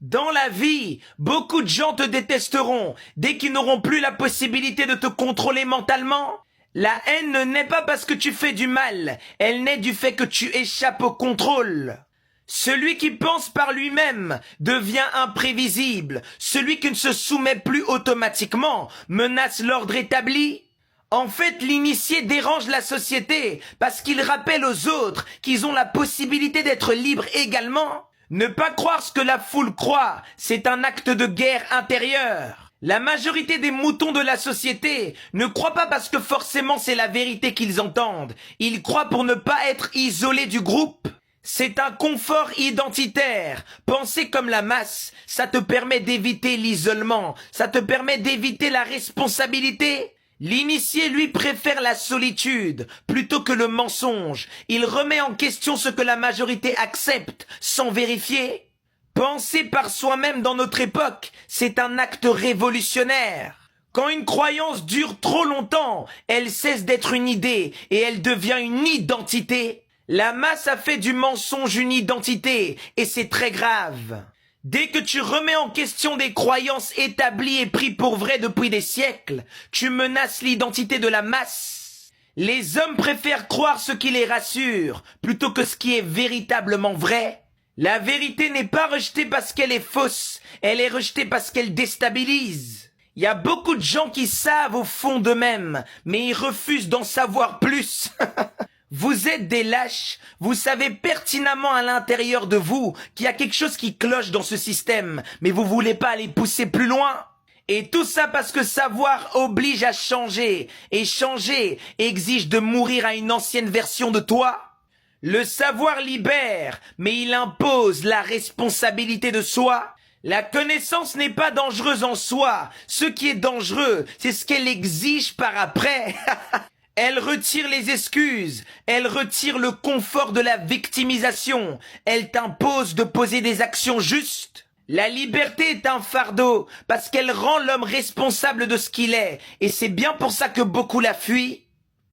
Dans la vie, beaucoup de gens te détesteront dès qu'ils n'auront plus la possibilité de te contrôler mentalement. La haine ne naît pas parce que tu fais du mal, elle naît du fait que tu échappes au contrôle. Celui qui pense par lui-même devient imprévisible. Celui qui ne se soumet plus automatiquement menace l'ordre établi. En fait, l'initié dérange la société parce qu'il rappelle aux autres qu'ils ont la possibilité d'être libres également. Ne pas croire ce que la foule croit, c'est un acte de guerre intérieure. La majorité des moutons de la société ne croient pas parce que forcément c'est la vérité qu'ils entendent. Ils croient pour ne pas être isolés du groupe. C'est un confort identitaire. Penser comme la masse, ça te permet d'éviter l'isolement, ça te permet d'éviter la responsabilité. L'initié, lui, préfère la solitude plutôt que le mensonge. Il remet en question ce que la majorité accepte sans vérifier. Penser par soi-même dans notre époque, c'est un acte révolutionnaire. Quand une croyance dure trop longtemps, elle cesse d'être une idée et elle devient une identité. La masse a fait du mensonge une identité et c'est très grave. Dès que tu remets en question des croyances établies et prises pour vraies depuis des siècles, tu menaces l'identité de la masse. Les hommes préfèrent croire ce qui les rassure plutôt que ce qui est véritablement vrai. La vérité n'est pas rejetée parce qu'elle est fausse, elle est rejetée parce qu'elle déstabilise. Il y a beaucoup de gens qui savent au fond d'eux-mêmes, mais ils refusent d'en savoir plus. Vous êtes des lâches, vous savez pertinemment à l'intérieur de vous qu'il y a quelque chose qui cloche dans ce système, mais vous voulez pas aller pousser plus loin. Et tout ça parce que savoir oblige à changer, et changer exige de mourir à une ancienne version de toi. Le savoir libère, mais il impose la responsabilité de soi. La connaissance n'est pas dangereuse en soi, ce qui est dangereux, c'est ce qu'elle exige par après. Elle retire les excuses, elle retire le confort de la victimisation, elle t'impose de poser des actions justes. La liberté est un fardeau parce qu'elle rend l'homme responsable de ce qu'il est et c'est bien pour ça que beaucoup la fuient.